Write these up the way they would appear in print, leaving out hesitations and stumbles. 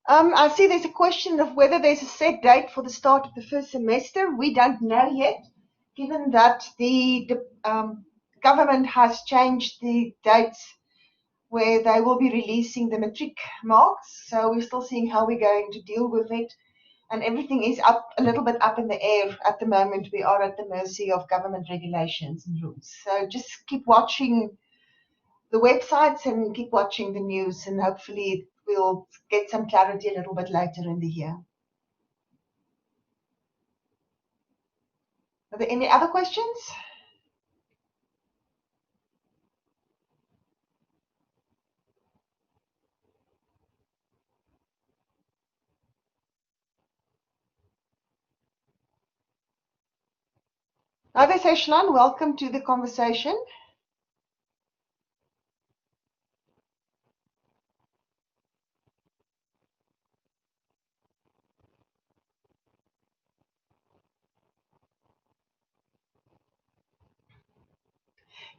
I see there's a question of whether there's a set date for the start of the first semester. We don't know yet, given that the government has changed the dates where they will be releasing the matric marks. So we're still seeing how we're going to deal with it. And everything is up a little bit up in the air at the moment. We are at the mercy of government regulations and rules. So just keep watching the websites and keep watching the news, and hopefully we'll get some clarity a little bit later in the year. Are there any other questions? Hi there, welcome to the conversation.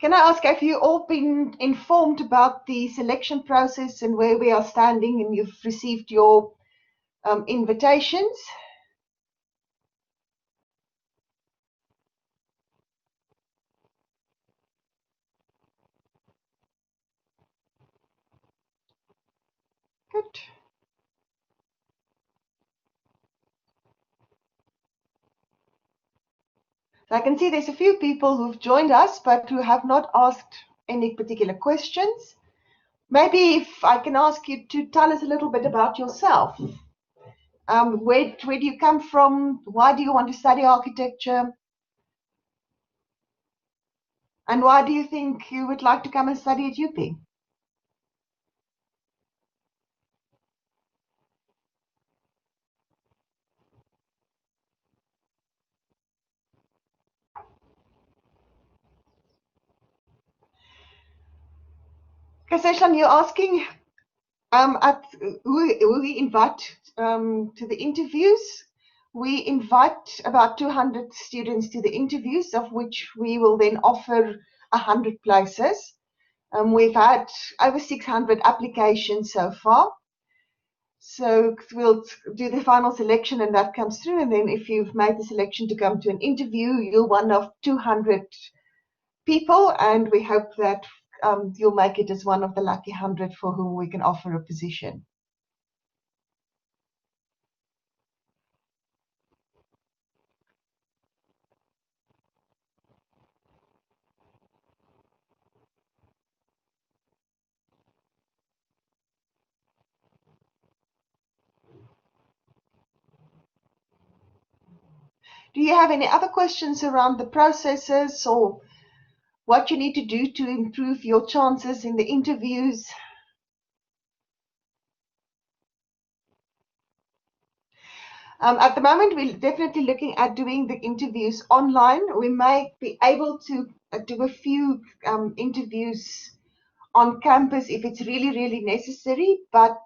Can I ask, have you all been informed about the selection process and where we are standing, and you've received your invitations? Good. So I can see there's a few people who've joined us, but who have not asked any particular questions. Maybe if I can ask you to tell us a little bit about yourself. Where do you come from? Why do you want to study architecture? And why do you think you would like to come and study at UP? Kaseshan, you're asking who we invite to the interviews. We invite about 200 students to the interviews, of which we will then offer 100 places. We've had over 600 applications so far. So we'll do the final selection and that comes through. And then if you've made the selection to come to an interview, you're one of 200 people. And we hope that you'll make it as one of the lucky 100 for whom we can offer a position. Do you have any other questions around the processes or what you need to do to improve your chances in the interviews? At the moment, we're definitely looking at doing the interviews online. We may be able to do a few interviews on campus if it's really, really necessary, but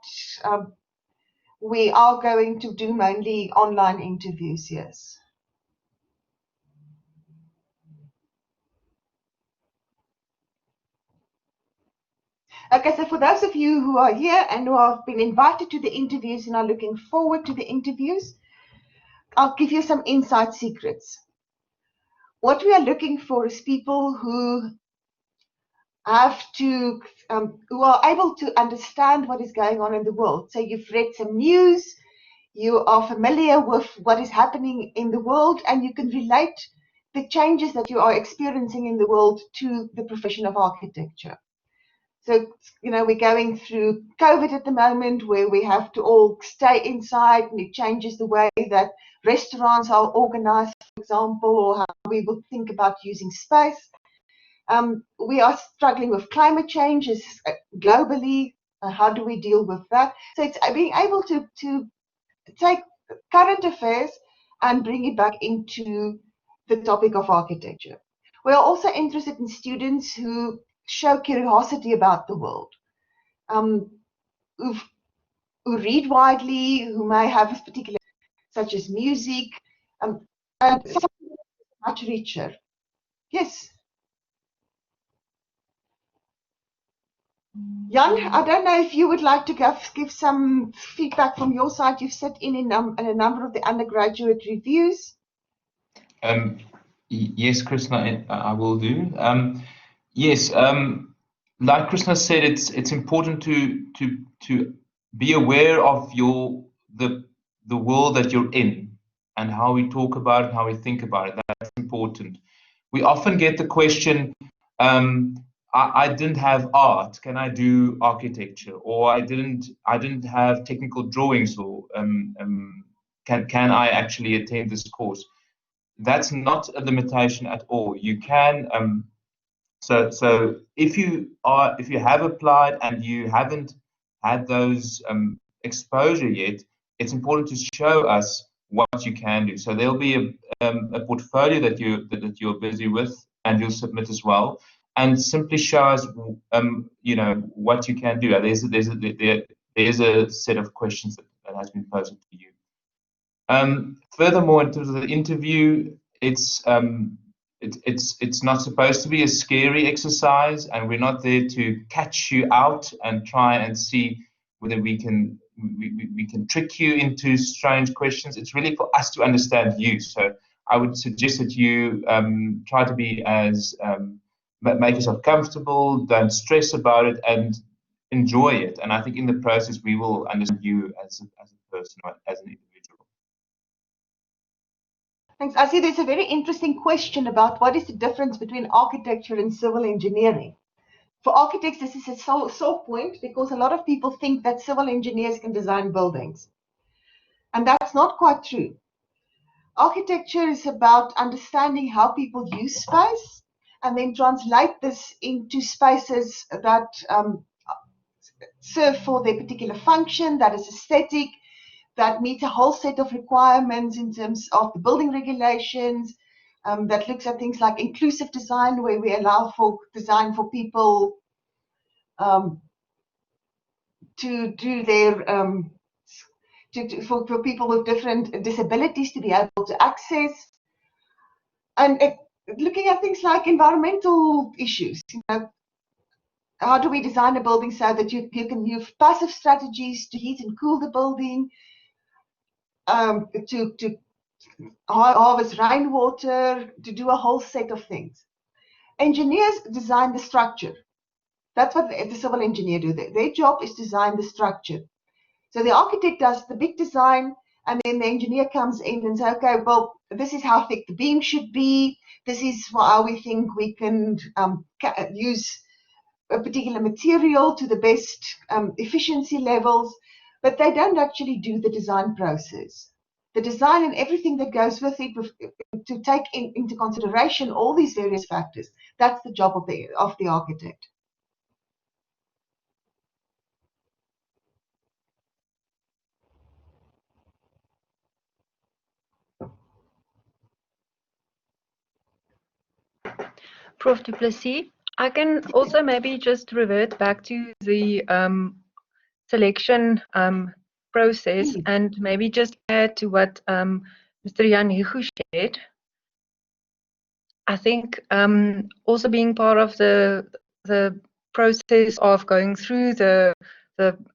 we are going to do mainly online interviews, yes. Okay, so for those of you who are here and who have been invited to the interviews and are looking forward to the interviews, I'll give you some inside secrets. What we are looking for is people who who are able to understand what is going on in the world. So you've read some news, you are familiar with what is happening in the world, and you can relate the changes that you are experiencing in the world to the profession of architecture. So, we're going through COVID at the moment where we have to all stay inside, and it changes the way that restaurants are organized, for example, or how we will think about using space. We are struggling with climate change globally. How do we deal with that? So it's being able to take current affairs and bring it back into the topic of architecture. We are also interested in students who show curiosity about the world, um, who read widely, who may have a particular, such as music, and much richer. Yes. Jan, I don't know if you would like to give some feedback from your side. You've sat in a number of the undergraduate reviews. Yes, Krishna, I will do. Yes, like Krishna said, it's important to be aware of the world that you're in and how we talk about it, how we think about it. That's important. We often get the question, I didn't have art. Can I do architecture? Or I didn't have technical drawings. Or can I actually attend this course? That's not a limitation at all. You can so if you have applied and you haven't had those exposure yet, it's important to show us what you can do. So there'll be a portfolio that you're busy with, and you'll submit as well, and simply show us what you can do. There's a set of questions that has been posed to you. Furthermore, in terms of the interview, it's not supposed to be a scary exercise, and we're not there to catch you out and try and see whether we can trick you into strange questions. It's really for us to understand you. So I would suggest that you try to be as make yourself comfortable, don't stress about it, and enjoy it. And I think in the process we will understand you as a person, as an individual. Thanks. I see there's a very interesting question about what is the difference between architecture and civil engineering. For architects, this is a sore point because a lot of people think that civil engineers can design buildings. And that's not quite true. Architecture is about understanding how people use space and then translate this into spaces that serve for their particular function, that is aesthetic, that meets a whole set of requirements in terms of the building regulations, that looks at things like inclusive design, where we allow for design for people to do their for people with different disabilities to be able to access, and looking at things like environmental issues. How do we design a building so that you can use passive strategies to heat and cool the building, to harvest rainwater, to do a whole set of things. Engineers design the structure. That's what the civil engineer do. Their job is to design the structure. So the architect does the big design, and then the engineer comes in and says, okay, well, this is how thick the beam should be. This is how we think we can use a particular material to the best efficiency levels, but they don't actually do the design process. The design and everything that goes with it, to take into consideration all these various factors, that's the job of the architect. Prof. Du Plessis, I can also maybe just revert back to the selection process and maybe just add to what Mr. Jan Hugo shared. I think also being part of the process of going through the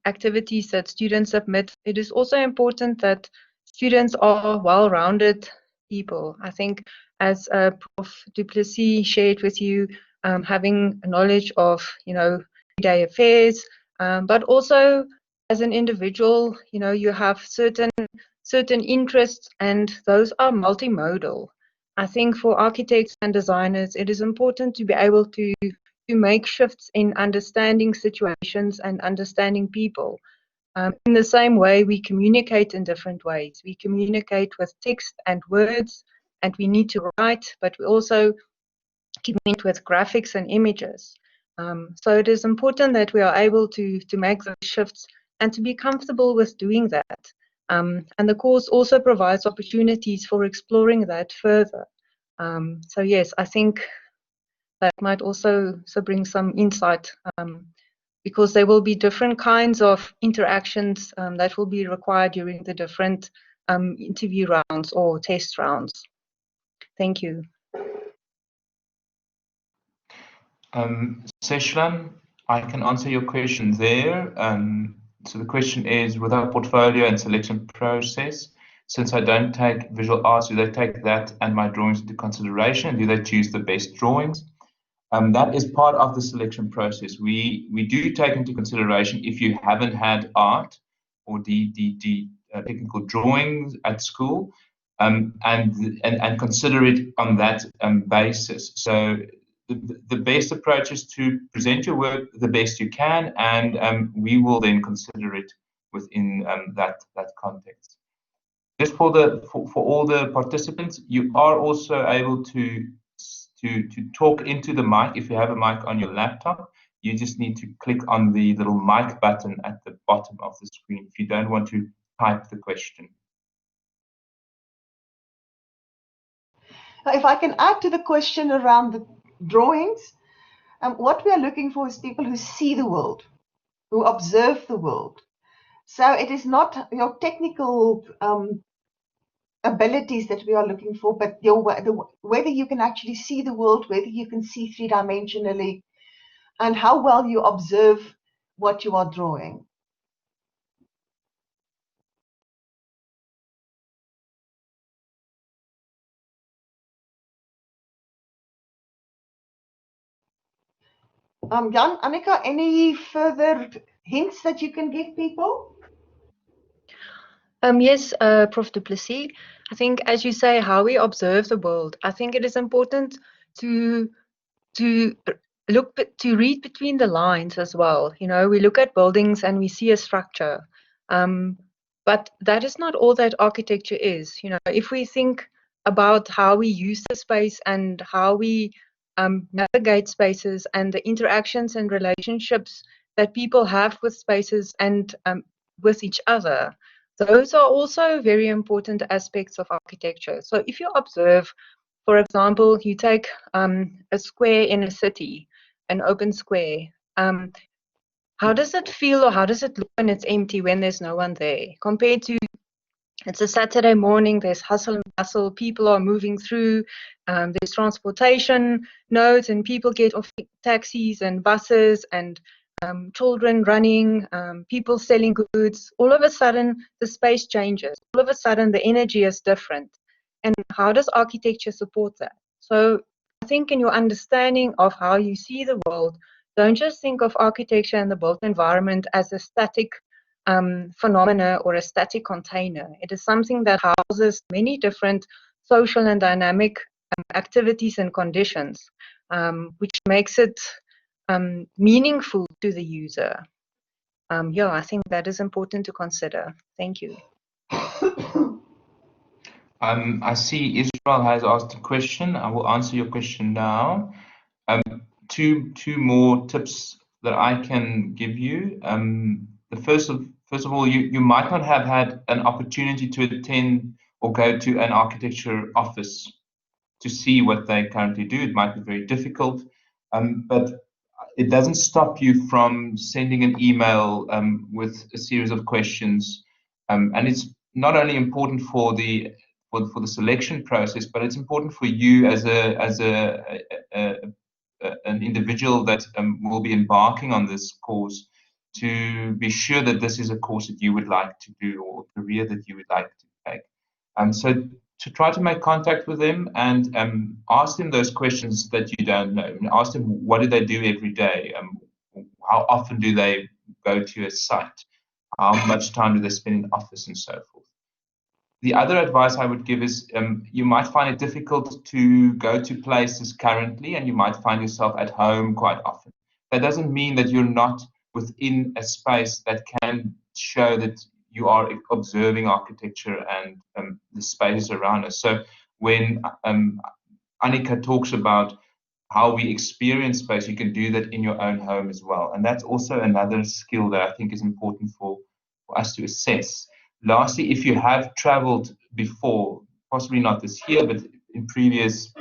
activities that students submit, it is also important that students are well-rounded people. I think, as Prof. Du Plessis shared with you, having knowledge of everyday affairs, but also as an individual, you have certain interests, and those are multimodal. I think for architects and designers, it is important to be able to make shifts in understanding situations and understanding people. In the same way, we communicate in different ways. We communicate with text and words, and we need to write, but we also communicate with graphics and images. So it is important that we are able to make those shifts and to be comfortable with doing that. And the course also provides opportunities for exploring that further. So yes, I think that might also bring some insight, because there will be different kinds of interactions that will be required during the different interview rounds or test rounds. Thank you. Seshlan, I can answer your question there. So the question is, with our portfolio and selection process, since I don't take visual arts, do they take that and my drawings into consideration? Do they choose the best drawings? That is part of the selection process. We do take into consideration if you haven't had art or the technical drawings at school, and consider it on that basis. So the best approach is to present your work the best you can, and we will then consider it within that context. Just for all the participants, you are also able to talk into the mic if you have a mic on your laptop. You just need to click on the little mic button at the bottom of the screen if you don't want to type the question. Now, if I can add to the question around the drawings, what we are looking for is people who see the world, who observe the world. So it is not your technical abilities that we are looking for, but whether you can actually see the world, whether you can see three-dimensionally, and how well you observe what you are drawing. Jan, Annika, any further hints that you can give people? Yes, Prof. Du Plessis. I think, as you say, how we observe the world. I think it is important to read between the lines as well. You know, we look at buildings and we see a structure, but that is not all that architecture is. You know, if we think about how we use the space and how we navigate spaces and the interactions and relationships that people have with spaces and with each other, those are also very important aspects of architecture. So if you observe, for example, you take a square in a city, an open square. How does it feel or how does it look when it's empty, when there's no one there? Compared to it's a Saturday morning, there's hustle and bustle, people are moving through, there's transportation nodes and people get off taxis and buses and children running, people selling goods. All of a sudden, the space changes. All of a sudden, the energy is different. And how does architecture support that? So I think in your understanding of how you see the world, don't just think of architecture and the built environment as a static phenomena or a static container. It is something that houses many different social and dynamic activities and conditions, which makes it meaningful to the user. Yeah, I think that is important to consider. Thank you. I see Israel has asked a question. I will answer your question now. Two more tips that I can give you. The first of all, you might not have had an opportunity to attend or go to an architecture office to see what they currently do. It might be very difficult, but it doesn't stop you from sending an email with a series of questions, and it's not only important for the selection process, but it's important for you as an individual that will be embarking on this course to be sure that this is a course that you would like to do or a career that you would like to take. So to try to make contact with them and ask them those questions that you don't know. And ask them, what do they do every day? How often do they go to a site? How much time do they spend in office and so forth? The other advice I would give is you might find it difficult to go to places currently, and you might find yourself at home quite often. That doesn't mean that you're not within a space that can show that you are observing architecture and the spaces around us. So when Annika talks about how we experience space, you can do that in your own home as well. And that's also another skill that I think is important for us to assess. Lastly, if you have traveled before, possibly not this year, but in previous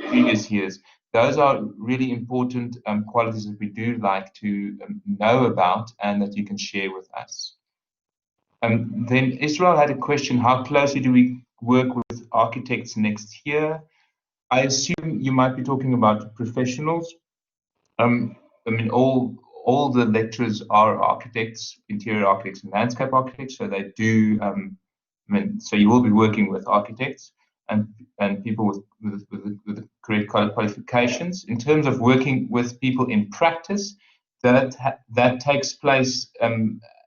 years, those are really important qualities that we do like to know about and that you can share with us. Then Israel had a question, how closely do we work with architects next year? I assume you might be talking about professionals. I mean, all all the lecturers are architects, interior architects and landscape architects, so they do. So you will be working with architects and people with the correct qualifications. In terms of working with people in practice, that takes place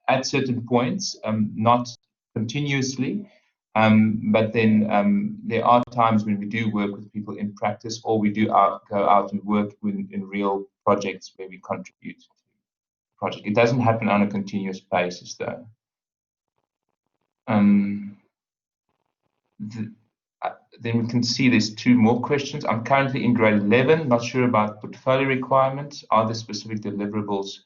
at certain points, not continuously. But then there are times when we do work with people in practice, or we do go out and work in real projects where we contribute to the project. It doesn't happen on a continuous basis, though. Then we can see there's two more questions. I'm currently in grade 11, not sure about portfolio requirements. Are there specific deliverables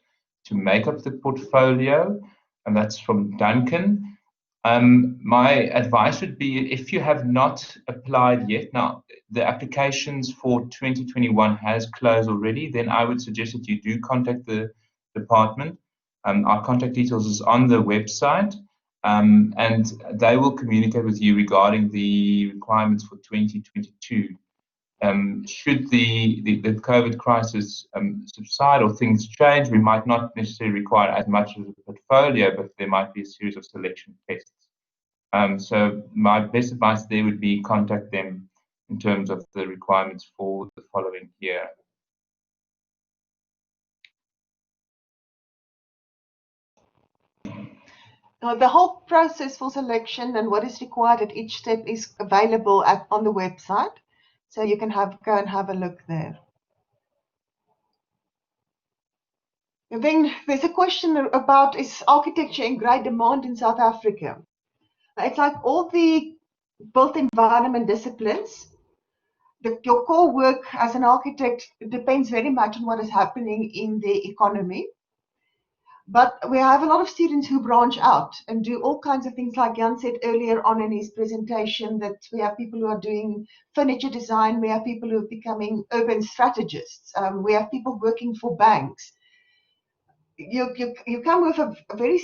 to make up the portfolio? And that's from Duncan. My advice would be, if you have not applied yet, now the applications for 2021 has closed already, then I would suggest that you do contact the department. Our contact details is on the website. And they will communicate with you regarding the requirements for 2022. Should the COVID crisis subside or things change, we might not necessarily require as much of a portfolio, but there might be a series of selection tests. So my best advice there would be contact them in terms of the requirements for the following year. The whole process for selection and what is required at each step is available on the website, so you can go and have a look there. And then there's a question about, is architecture in great demand in South Africa? It's like all the built environment disciplines. Your core work as an architect depends very much on what is happening in the economy. But we have a lot of students who branch out and do all kinds of things, like Jan said earlier on in his presentation, that we have people who are doing furniture design, we have people who are becoming urban strategists, we have people working for banks. You come with a very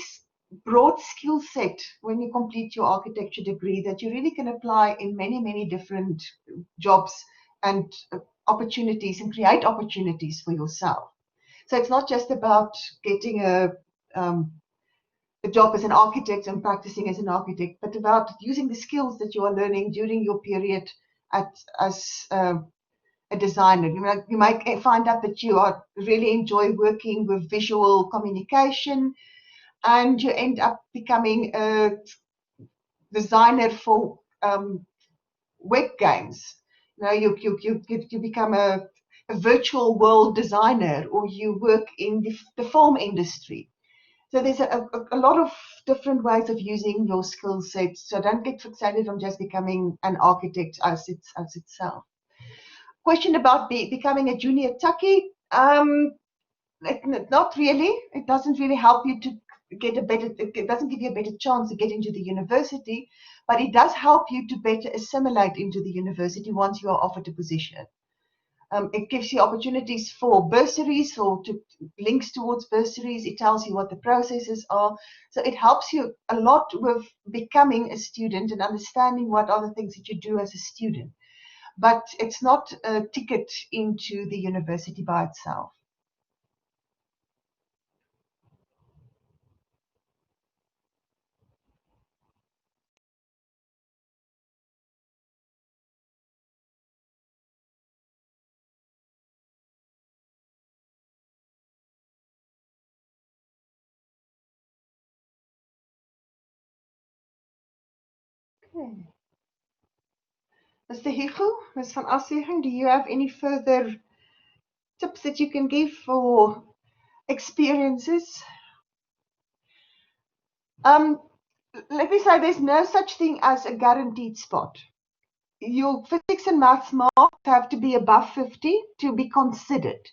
broad skill set when you complete your architecture degree that you really can apply in many, many different jobs and opportunities, and create opportunities for yourself. So it's not just about getting a job as an architect and practicing as an architect, but about using the skills that you are learning during your period as a designer. You might find out that you really enjoy working with visual communication, and you end up becoming a designer for web games. You become a virtual world designer, or you work in the film industry. So there's a lot of different ways of using your skill set. So don't get fixated on just becoming an architect as itself. Question about becoming a junior tucky. Not really. It doesn't really help you to get it doesn't give you a better chance to get into the university, but it does help you to better assimilate into the university once you are offered a position. It gives you opportunities for bursaries or links towards bursaries. It tells you what the processes are. So it helps you a lot with becoming a student and understanding what are the things that you do as a student. But it's not a ticket into the university by itself. Okay. Mr. Hugo, Ms. van Aswegen, do you have any further tips that you can give for experiences? Let me say, there's no such thing as a guaranteed spot. Your physics and maths marks have to be above 50 to be considered.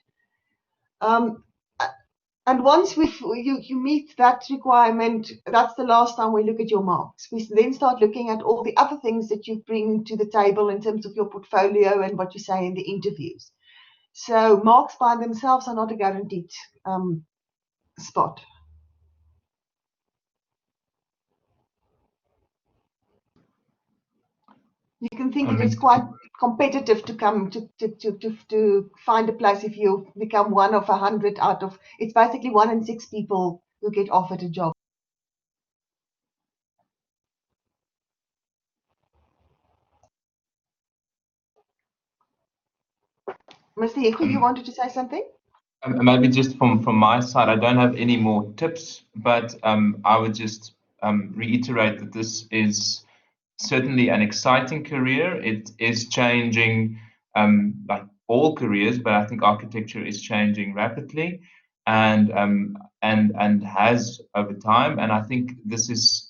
And once you meet that requirement, that's the last time we look at your marks. We then start looking at all the other things that you bring to the table in terms of your portfolio and what you say in the interviews. So marks by themselves are not a guaranteed spot. You can think it is quite competitive to come to find a place if you become one of 100 out of. It's basically 1 in 6 people who get offered a job. Mr. Hugo, you wanted to say something? Maybe just from my side, I don't have any more tips, but I would just reiterate that this is certainly an exciting career. It is changing, like all careers, but I think architecture is changing rapidly, and has over time. And I think this is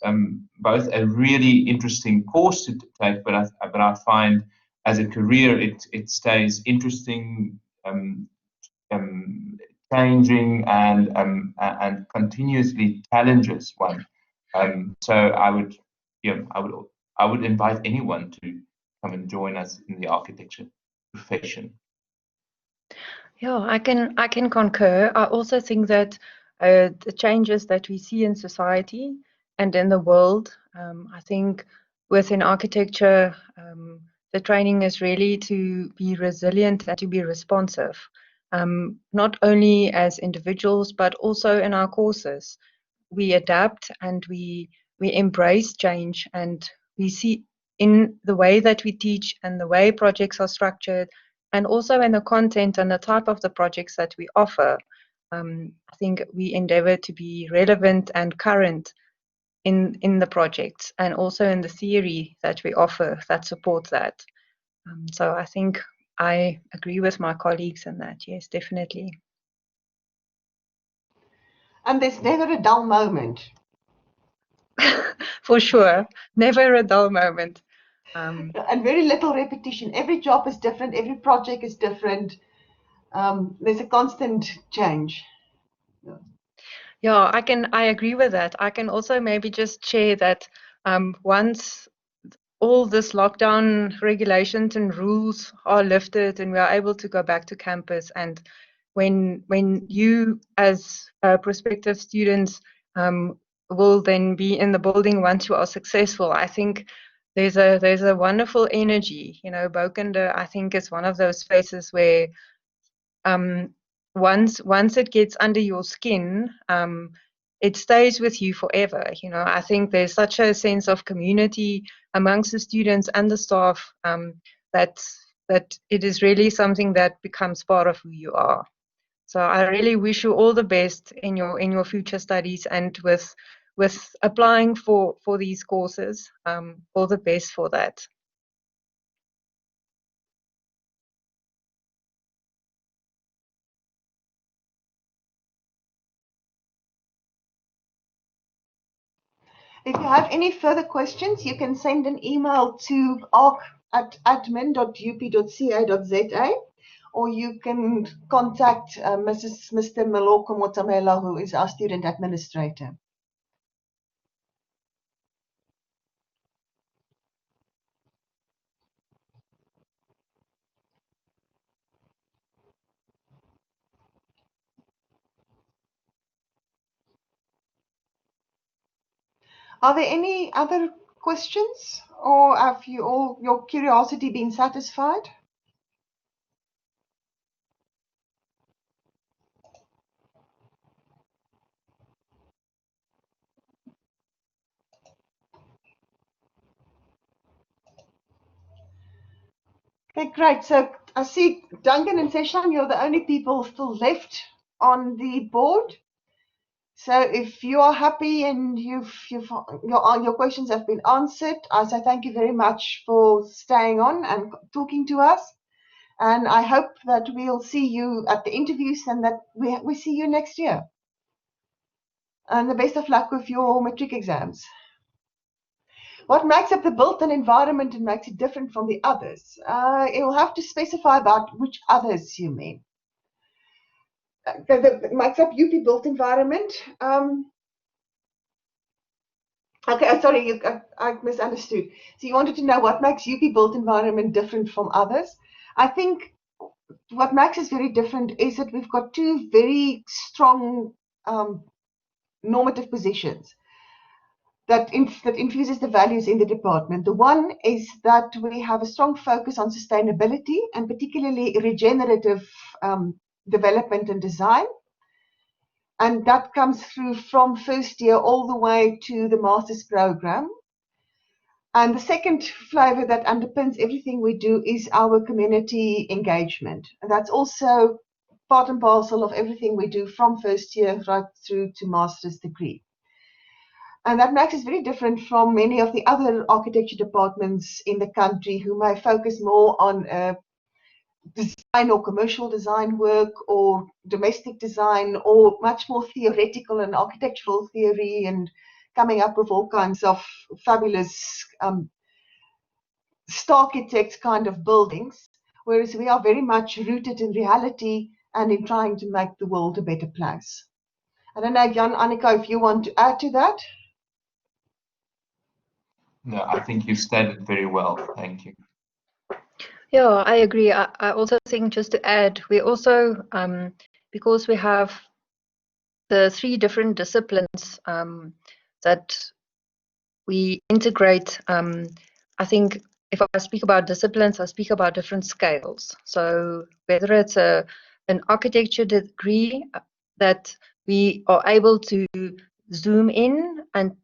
both a really interesting course to take, but I find as a career it stays interesting. Changing and continuously challenges one. So I would invite anyone to come and join us in the architecture profession. Yeah, I can concur. I also think that the changes that we see in society and in the world, I think within architecture, the training is really to be resilient and to be responsive, not only as individuals, but also in our courses. We adapt and we embrace change, and we see in the way that we teach and the way projects are structured, and also in the content and the type of the projects that we offer. I think we endeavor to be relevant and current in the projects, and also in the theory that we offer that supports that. So I think I agree with my colleagues in that. Yes, definitely. And there's never a dull moment. For sure, never a dull moment. And very little repetition. Every job is different. Every project is different. There's a constant change. Yeah, I agree with that. I can also maybe just share that once all this lockdown regulations and rules are lifted and we are able to go back to campus, and when you as prospective students will then be in the building once you are successful, I think there's a wonderful energy. You know, Bokende, I think, is one of those places where once it gets under your skin, it stays with you forever. You know, I think there's such a sense of community amongst the students and the staff, that it is really something that becomes part of who you are. So I really wish you all the best in your future studies, and with applying for these courses. All the best for that. If you have any further questions, you can send an email to arc@admin.up.ca.za, or you can contact Mr. Maloko Motamela, who is our student administrator. Are there any other questions, or have you all your curiosity been satisfied? Okay, great. So I see Duncan and Seshan, you're the only people still left on the board. So if you are happy and your questions have been answered, I say thank you very much for staying on and talking to us. And I hope that we'll see you at the interviews and that we see you next year. And the best of luck with your matric exams. What makes up the built-in environment and makes it different from the others? You'll have to specify about which others you mean. That makes up UP built environment. Okay, sorry, I misunderstood. So you wanted to know what makes UP built environment different from others? I think what makes us very different is that we've got two very strong normative positions. that infuses the values in the department. The one is that we have a strong focus on sustainability and particularly regenerative development and design. And that comes through from first year all the way to the master's program. And the second flavor that underpins everything we do is our community engagement. And that's also part and parcel of everything we do from first year right through to master's degree. And that makes us very different from many of the other architecture departments in the country who may focus more on design or commercial design work or domestic design or much more theoretical and architectural theory and coming up with all kinds of fabulous starchitect kind of buildings, whereas we are very much rooted in reality and in trying to make the world a better place. I don't know, Jan, Annika, if you want to add to that. No, I think you stated very well. Thank you. Yeah, I agree. I also think, just to add, we also, because we have the 3 different disciplines that we integrate, I think if I speak about disciplines, I speak about different scales. So whether it's an architecture degree that we are able to zoom in and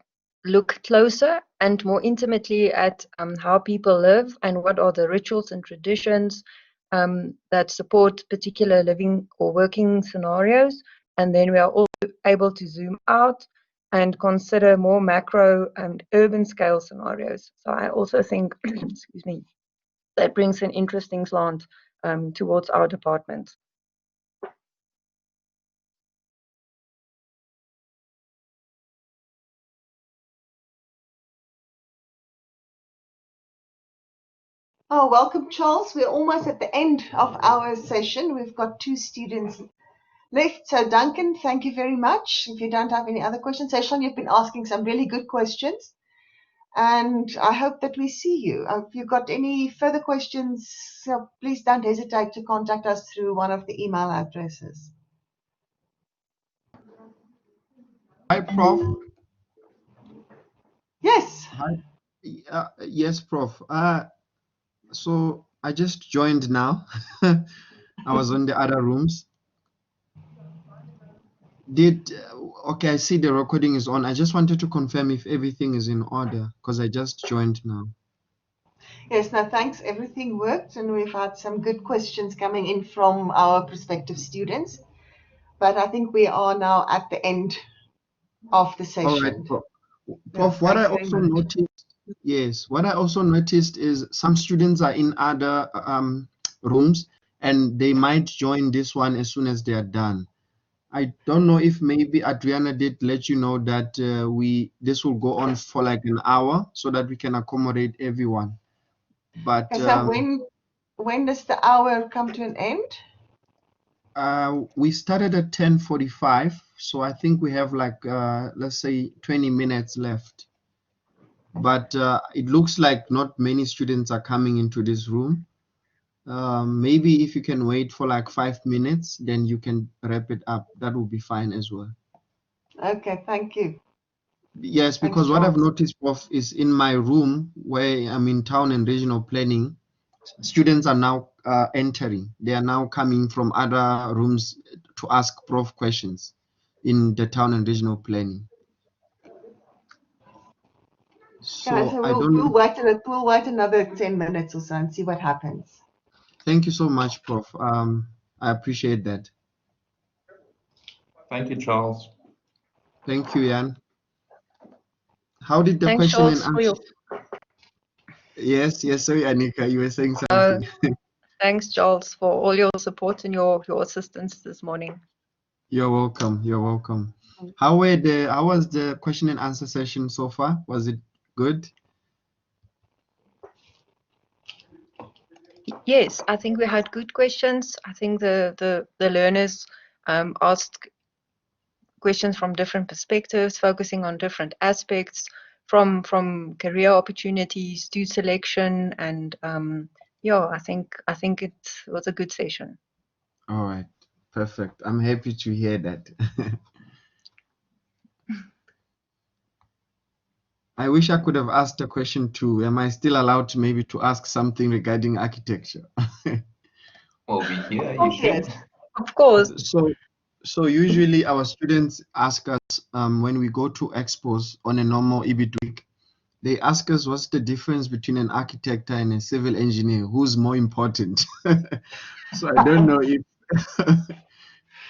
look closer and more intimately at how people live and what are the rituals and traditions that support particular living or working scenarios. And then we are also able to zoom out and consider more macro and urban scale scenarios. So I also think, excuse me, that brings an interesting slant towards our department. Oh, welcome, Charles. We're almost at the end of our session. We've got 2 students left. So, Duncan, thank you very much. If you don't have any other questions, Session, you've been asking some really good questions. And I hope that we see you. If you've got any further questions, please don't hesitate to contact us through one of the email addresses. Hi, Prof. Yes. Hi. Yes, Prof. So I just joined now. I was on the other rooms. Okay, I see the recording is on. I just wanted to confirm if everything is in order because I just joined now. Yes, no, thanks. Everything worked, and we've had some good questions coming in from our prospective students. But I think we are now at the end of the session. All right, Prof. Prof, what I also noticed, yes, what I also noticed is some students are in other rooms and they might join this one as soon as they are done. I don't know if maybe Adriana did let you know that this will go on for like an hour so that we can accommodate everyone. But so when does the hour come to an end? We started at 10:45, so I think we have like let's say 20 minutes left. But it looks like not many students are coming into this room. Maybe if you can wait for like 5 minutes, then you can wrap it up. That will be fine as well. Okay, thank you. Yes, because what I've noticed, Prof, is in my room where I'm in town and regional planning, students are now entering. They are now coming from other rooms to ask Prof questions in the town and regional planning. So I don't know. We'll wait another 10 minutes or so and see what happens. Thank you so much, Prof. I appreciate that. Thank you, Charles. Thank you, Jan. How did the Thanks, question Charles, and answer? Yes, sorry, Annika, you were saying something. Thanks, Charles, for all your support and your assistance this morning. You're welcome. You're welcome. How was the question and answer session so far? Was it good? Yes, I think we had good questions. I think the learners asked questions from different perspectives, focusing on different aspects, from career opportunities to selection, and yeah, I think it was a good session. All right, perfect. I'm happy to hear that. I wish I could have asked a question too. Am I still allowed to maybe to ask something regarding architecture? Well, we here, Oh, you yes. can. Of course. So usually our students ask us when we go to expos on a normal EBIT week, they ask us what's the difference between an architect and a civil engineer, who's more important. So I don't know if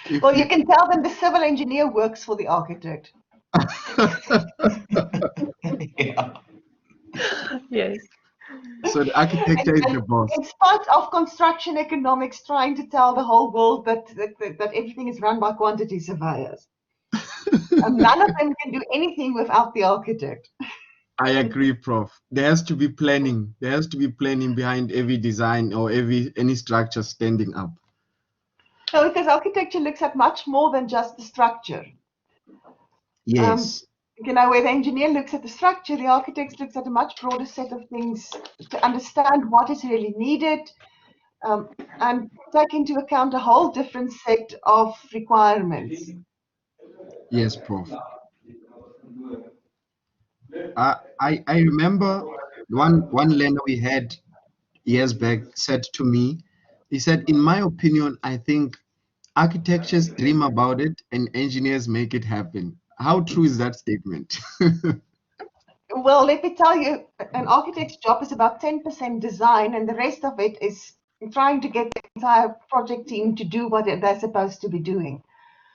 if Well, you you, can tell them the civil engineer works for the architect. Yeah. Yes. so the architect is the boss. In spite of construction economics trying to tell the whole world that everything is run by quantity surveyors. None of them can do anything without the architect. I agree, Prof. There has to be planning. There has to be planning behind every design or any structure standing up. So, because architecture looks at much more than just the structure. Yes. Where the engineer looks at the structure, the architect looks at a much broader set of things to understand what is really needed and take into account a whole different set of requirements. Yes, Prof. I remember one learner we had years back said to me, he said, in my opinion, I think architects dream about it and engineers make it happen. How true is that statement? Well, let me tell you, an architect's job is about 10% design, and the rest of it is trying to get the entire project team to do what they're supposed to be doing.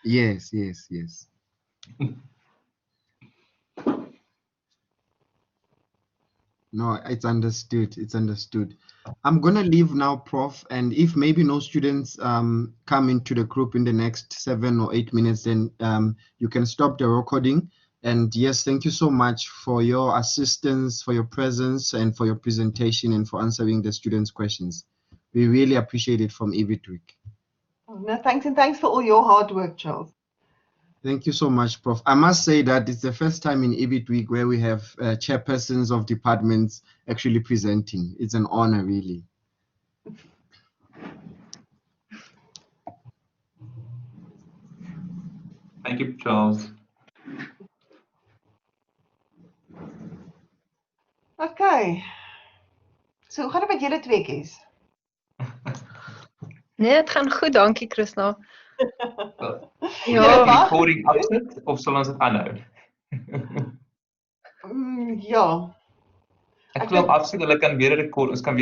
Yes. No, it's understood. It's understood. I'm gonna leave now, Prof. And if maybe no students come into the group in the next 7 or 8 minutes, then you can stop the recording. And yes, thank you so much for your assistance, for your presence, and for your presentation, and for answering the students' questions. We really appreciate it from EBIT Week. No, thanks, and thanks for all your hard work, Charles. Thank you so much, Prof. I must say that it's the first time in EBIT Week where we have chairpersons of departments actually presenting. It's an honor, really. Thank you, Charles. Okay. So, hoe gaan dit met julle tweeetjies? Nee, het gaan goed, dankie Krishna. Julle Ja, baie Recording afsit of sal ons dit aanhou? ja. Ek glo afsit, hulle kan weer 'n rekord, ons kan weer